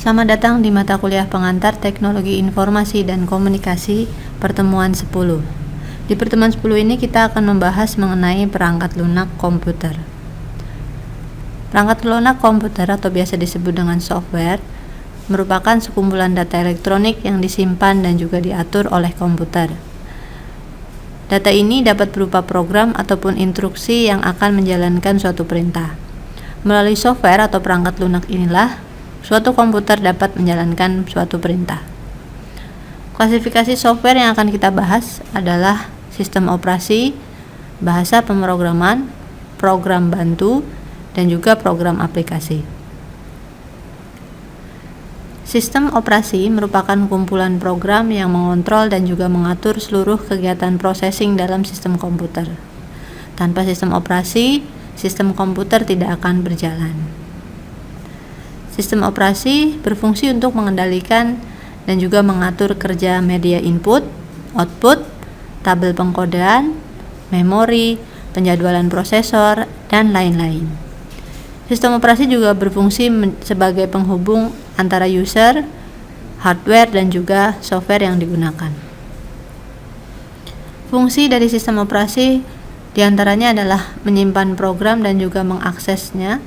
Selamat datang di mata kuliah pengantar Teknologi Informasi dan Komunikasi pertemuan 10. Di pertemuan 10 ini kita akan membahas mengenai perangkat lunak komputer. Perangkat lunak komputer atau biasa disebut dengan software merupakan sekumpulan data elektronik yang disimpan dan juga diatur oleh komputer. Data ini dapat berupa program ataupun instruksi yang akan menjalankan suatu perintah. Melalui software atau perangkat lunak inilah suatu komputer dapat menjalankan suatu perintah. Klasifikasi software yang akan kita bahas adalah sistem operasi, bahasa pemrograman, program bantu, dan juga program aplikasi. Sistem operasi merupakan kumpulan program yang mengontrol dan juga mengatur seluruh kegiatan processing dalam sistem komputer. Tanpa sistem operasi, sistem komputer tidak akan berjalan. Sistem operasi berfungsi untuk mengendalikan dan juga mengatur kerja media input, output, tabel pengkodean, memori, penjadwalan prosesor, dan lain-lain. Sistem operasi juga berfungsi sebagai penghubung antara user, hardware, dan juga software yang digunakan. Fungsi dari sistem operasi diantaranya adalah menyimpan program dan juga mengaksesnya,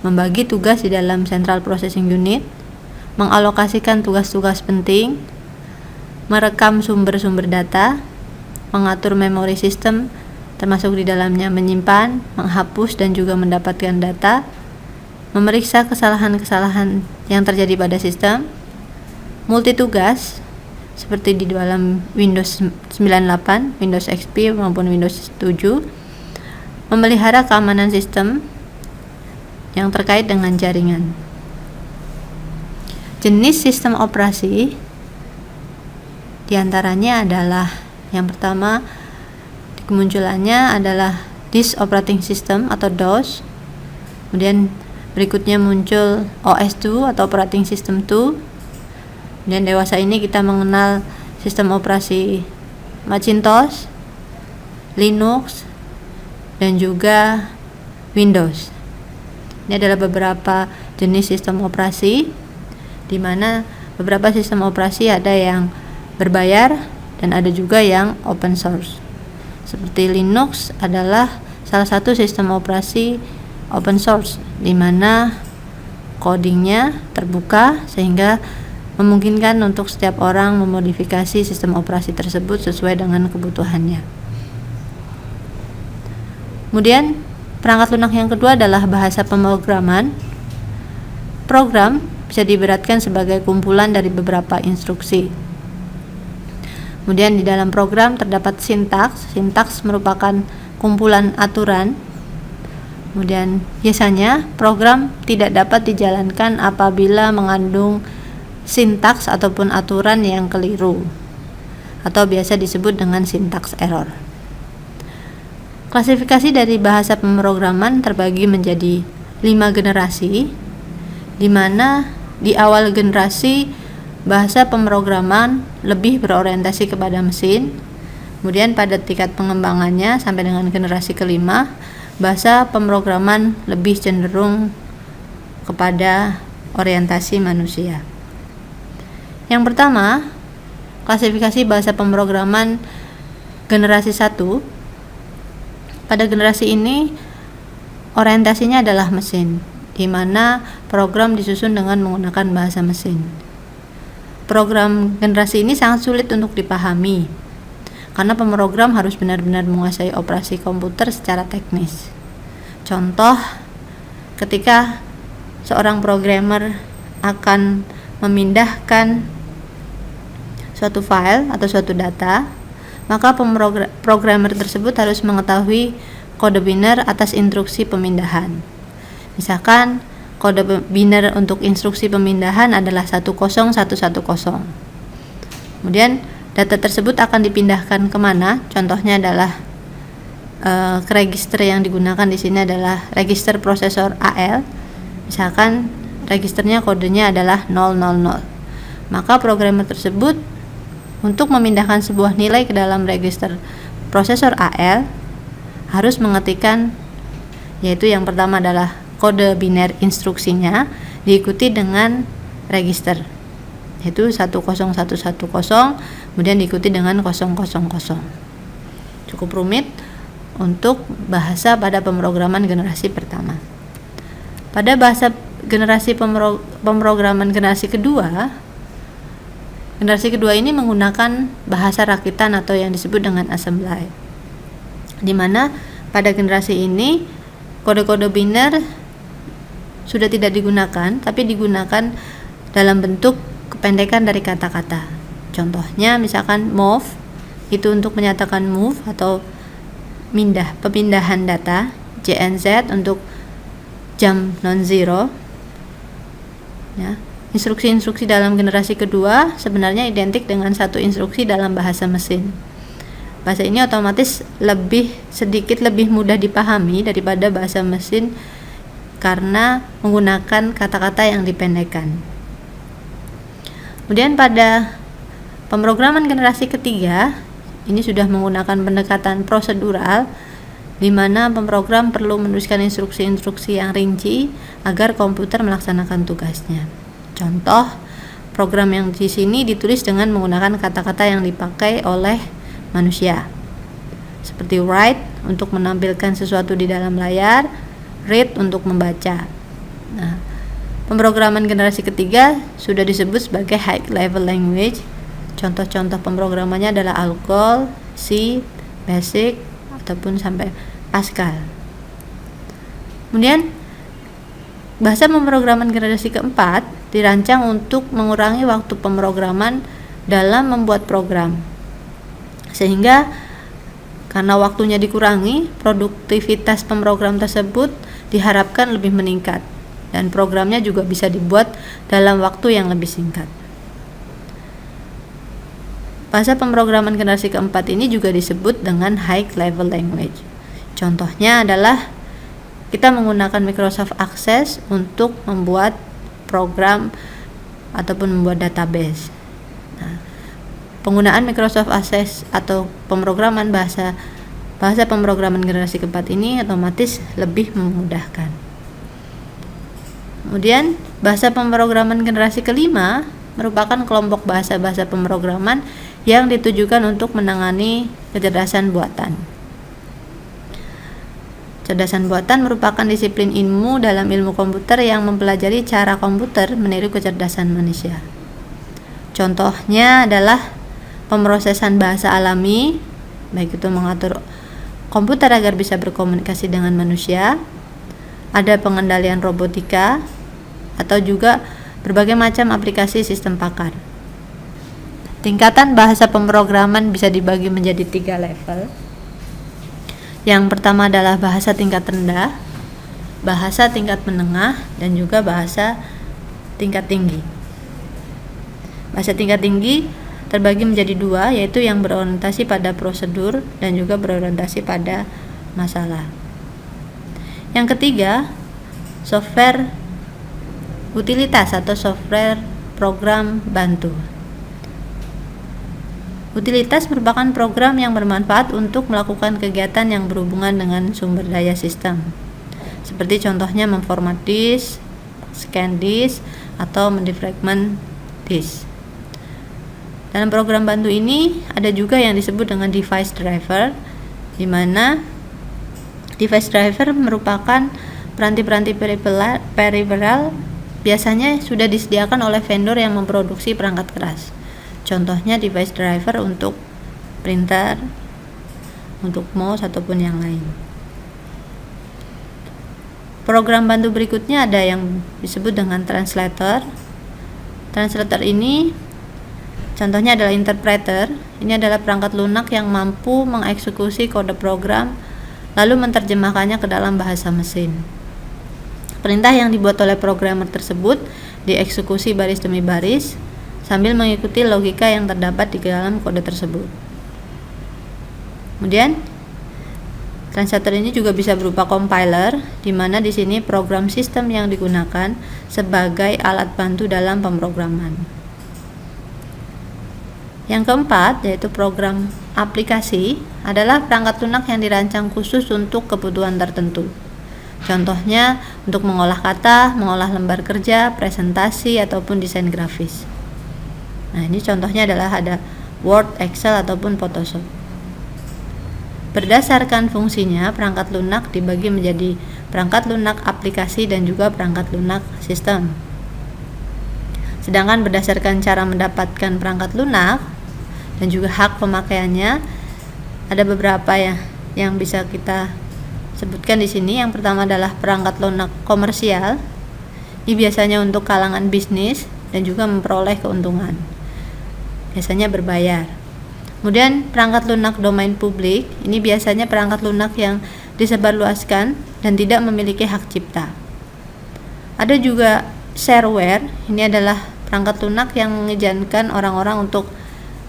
membagi tugas di dalam Central Processing Unit, mengalokasikan tugas-tugas penting, merekam sumber-sumber data, mengatur memori sistem, termasuk di dalamnya menyimpan, menghapus, dan juga mendapatkan data, memeriksa kesalahan-kesalahan yang terjadi pada sistem, multitugas, seperti di dalam Windows 98, Windows XP maupun Windows 7, memelihara keamanan sistem yang terkait dengan jaringan. Jenis sistem operasi diantaranya adalah yang pertama, kemunculannya adalah Disk Operating System atau DOS. Kemudian berikutnya muncul OS2 atau Operating System 2. Dan dewasa ini kita mengenal sistem operasi Macintosh, Linux, dan juga Windows. Ini adalah beberapa jenis sistem operasi, di mana beberapa sistem operasi ada yang berbayar dan ada juga yang open source. Seperti Linux adalah salah satu sistem operasi open source, di mana codingnya terbuka sehingga memungkinkan untuk setiap orang memodifikasi sistem operasi tersebut sesuai dengan kebutuhannya. Kemudian perangkat lunak yang kedua adalah bahasa pemrograman. Program bisa diibaratkan sebagai kumpulan dari beberapa instruksi. Kemudian di dalam program terdapat sintaks. Sintaks merupakan kumpulan aturan. Kemudian biasanya program tidak dapat dijalankan apabila mengandung sintaks ataupun aturan yang keliru, atau biasa disebut dengan sintaks error. Klasifikasi dari bahasa pemrograman terbagi menjadi 5 generasi, di mana di awal generasi bahasa pemrograman lebih berorientasi kepada mesin. Kemudian pada tingkat pengembangannya sampai dengan generasi kelima, bahasa pemrograman lebih cenderung kepada orientasi manusia. Yang pertama, klasifikasi bahasa pemrograman generasi 1. Pada generasi ini orientasinya adalah mesin, di mana program disusun dengan menggunakan bahasa mesin. Program generasi ini sangat sulit untuk dipahami karena pemrogram harus benar-benar menguasai operasi komputer secara teknis. Contoh, ketika seorang programmer akan memindahkan suatu file atau suatu data, maka programmer tersebut harus mengetahui kode biner atas instruksi pemindahan. Misalkan kode biner untuk instruksi pemindahan adalah 10110. Kemudian data tersebut akan dipindahkan kemana? Contohnya adalah ke register yang digunakan di sini adalah register prosesor AL. Misalkan registernya kodenya adalah 000. Maka programmer tersebut untuk memindahkan sebuah nilai ke dalam register prosesor AL harus mengetikkan, yaitu yang pertama adalah kode biner instruksinya diikuti dengan register, yaitu 10110, kemudian diikuti dengan 000. Cukup rumit untuk bahasa pada pemrograman generasi pertama. Pada bahasa pemrograman generasi kedua ini menggunakan bahasa rakitan atau yang disebut dengan assembly, di mana pada generasi ini kode-kode biner sudah tidak digunakan, tapi digunakan dalam bentuk kependekan dari kata-kata. Contohnya misalkan move, itu untuk menyatakan move atau pemindahan data, JNZ untuk jump non-zero. Ya, instruksi-instruksi dalam generasi kedua sebenarnya identik dengan satu instruksi dalam bahasa mesin. Bahasa ini otomatis sedikit lebih mudah dipahami daripada bahasa mesin karena menggunakan kata-kata yang dipendekkan. Kemudian pada pemrograman generasi ketiga ini sudah menggunakan pendekatan prosedural, di mana pemrogram perlu menuliskan instruksi-instruksi yang rinci agar komputer melaksanakan tugasnya. Contoh program yang di sini ditulis dengan menggunakan kata-kata yang dipakai oleh manusia, seperti write untuk menampilkan sesuatu di dalam layar, read untuk membaca. Nah, pemrograman generasi ketiga sudah disebut sebagai high level language. Contoh-contoh pemrogramannya adalah Algol, C, Basic, ataupun sampai Pascal. Kemudian bahasa pemrograman generasi keempat dirancang untuk mengurangi waktu pemrograman dalam membuat program, sehingga karena waktunya dikurangi, produktivitas pemrogram tersebut diharapkan lebih meningkat dan programnya juga bisa dibuat dalam waktu yang lebih singkat. Bahasa pemrograman generasi keempat ini juga disebut dengan high level language. Contohnya adalah kita menggunakan Microsoft Access untuk membuat program ataupun membuat database. Nah, penggunaan Microsoft Access atau pemrograman bahasa pemrograman generasi keempat ini otomatis lebih memudahkan. Kemudian bahasa pemrograman generasi kelima merupakan kelompok bahasa-bahasa pemrograman yang ditujukan untuk menangani kecerdasan buatan. Kecerdasan buatan merupakan disiplin ilmu dalam ilmu komputer yang mempelajari cara komputer meniru kecerdasan manusia. Contohnya adalah pemrosesan bahasa alami, baik itu mengatur komputer agar bisa berkomunikasi dengan manusia, ada pengendalian robotika, atau juga berbagai macam aplikasi sistem pakar. Tingkatan bahasa pemrograman bisa dibagi menjadi 3 level. Yang pertama adalah bahasa tingkat rendah, bahasa tingkat menengah, dan juga bahasa tingkat tinggi. Bahasa tingkat tinggi terbagi menjadi 2, yaitu yang berorientasi pada prosedur dan juga berorientasi pada masalah. Yang ketiga, software utilitas atau software program bantu. Utilitas merupakan program yang bermanfaat untuk melakukan kegiatan yang berhubungan dengan sumber daya sistem, seperti contohnya memformat disk, scan disk, atau mendefragment disk. Dalam program bantu ini ada juga yang disebut dengan device driver, di mana device driver merupakan peranti-peranti peripheral biasanya sudah disediakan oleh vendor yang memproduksi perangkat keras. Contohnya device driver untuk printer, untuk mouse, ataupun yang lain. Program bantu berikutnya ada yang disebut dengan translator. Translator ini contohnya adalah interpreter. Ini adalah perangkat lunak yang mampu mengeksekusi kode program lalu menerjemahkannya ke dalam bahasa mesin. Perintah yang dibuat oleh programmer tersebut dieksekusi baris demi baris sambil mengikuti logika yang terdapat di dalam kode tersebut. Kemudian translator ini juga bisa berupa compiler, di mana di sini program sistem yang digunakan sebagai alat bantu dalam pemrograman. Yang keempat, yaitu program aplikasi, adalah perangkat lunak yang dirancang khusus untuk kebutuhan tertentu. Contohnya untuk mengolah kata, mengolah lembar kerja, presentasi, ataupun desain grafis. Nah, ini contohnya adalah ada Word, Excel, ataupun Photoshop. Berdasarkan fungsinya, perangkat lunak dibagi menjadi perangkat lunak aplikasi dan juga perangkat lunak sistem. Sedangkan berdasarkan cara mendapatkan perangkat lunak dan juga hak pemakaiannya, ada beberapa yang bisa kita sebutkan di sini. Yang pertama adalah perangkat lunak komersial. Ini biasanya untuk kalangan bisnis dan juga memperoleh keuntungan. Biasanya berbayar. Kemudian perangkat lunak domain publik, ini biasanya perangkat lunak yang disebarluaskan dan tidak memiliki hak cipta. Ada juga shareware, ini adalah perangkat lunak yang mengizinkan orang-orang untuk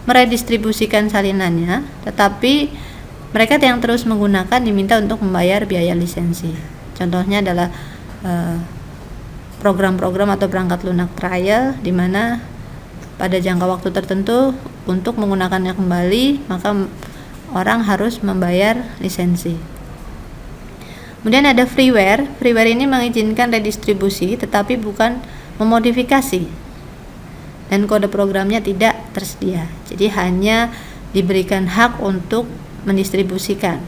meredistribusikan salinannya, tetapi mereka yang terus menggunakan diminta untuk membayar biaya lisensi. Contohnya adalah program-program atau perangkat lunak trial, di mana pada jangka waktu tertentu untuk menggunakannya kembali maka orang harus membayar lisensi. Kemudian ada freeware. Freeware ini mengizinkan redistribusi tetapi bukan memodifikasi, dan kode programnya tidak tersedia, jadi hanya diberikan hak untuk mendistribusikan.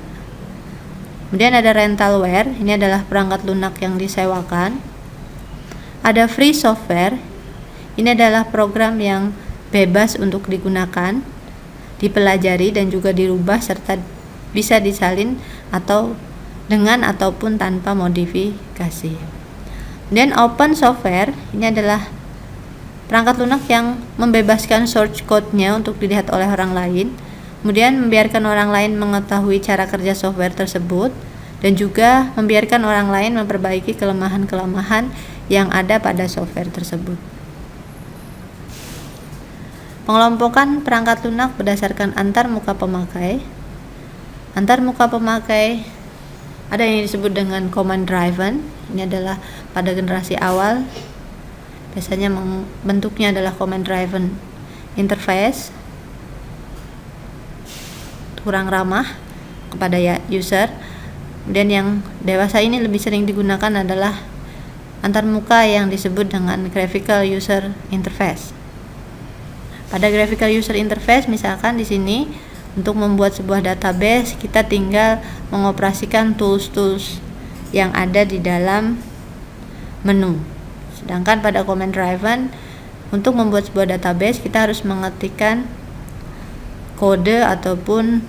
Kemudian ada rentalware, ini adalah perangkat lunak yang disewakan. Ada free software, ini adalah program yang bebas untuk digunakan, dipelajari dan juga dirubah serta bisa disalin atau dengan ataupun tanpa modifikasi. Dan open software, ini adalah perangkat lunak yang membebaskan source code-nya untuk dilihat oleh orang lain, kemudian membiarkan orang lain mengetahui cara kerja software tersebut, dan juga membiarkan orang lain memperbaiki kelemahan-kelemahan yang ada pada software tersebut. Pengelompokan perangkat lunak berdasarkan antarmuka pemakai. Antarmuka pemakai ada yang disebut dengan command driven, ini adalah pada generasi awal. Biasanya bentuknya adalah command driven interface, kurang ramah kepada user. Dan yang dewasa ini lebih sering digunakan adalah antarmuka yang disebut dengan graphical user interface. Pada graphical user interface, misalkan di sini untuk membuat sebuah database kita tinggal mengoperasikan tools-tools yang ada di dalam menu. Sedangkan pada command driven, untuk membuat sebuah database kita harus mengetikkan kode ataupun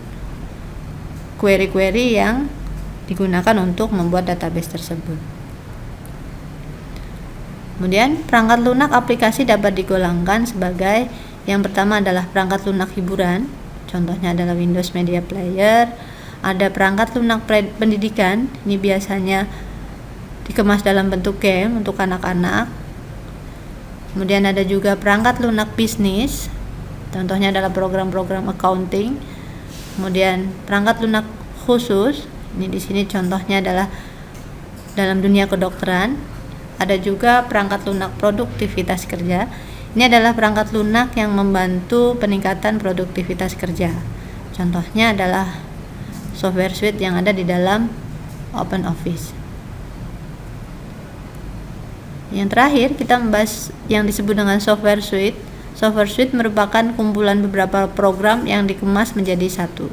query-query yang digunakan untuk membuat database tersebut. Kemudian perangkat lunak aplikasi dapat digolongkan sebagai yang pertama adalah perangkat lunak hiburan, contohnya adalah Windows Media Player. Ada perangkat lunak pendidikan, ini biasanya dikemas dalam bentuk game untuk anak-anak. Kemudian ada juga perangkat lunak bisnis, contohnya adalah program-program accounting. Kemudian perangkat lunak khusus, ini di sini contohnya adalah dalam dunia kedokteran. Ada juga perangkat lunak produktivitas kerja. Ini adalah perangkat lunak yang membantu peningkatan produktivitas kerja. Contohnya adalah software suite yang ada di dalam OpenOffice. Yang terakhir kita membahas yang disebut dengan software suite. Software suite merupakan kumpulan beberapa program yang dikemas menjadi satu.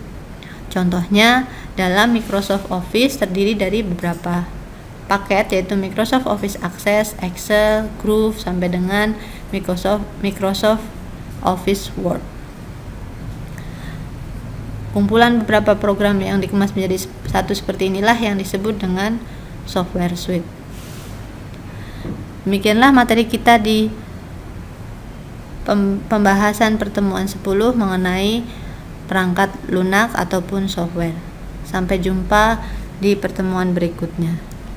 Contohnya dalam Microsoft Office terdiri dari beberapa paket, yaitu Microsoft Office Access, Excel, Groove, sampai dengan Microsoft Office Word. Kumpulan beberapa program yang dikemas menjadi satu seperti inilah yang disebut dengan software suite. Demikianlah materi kita di pembahasan pertemuan 10 mengenai perangkat lunak ataupun software. Sampai jumpa di pertemuan berikutnya.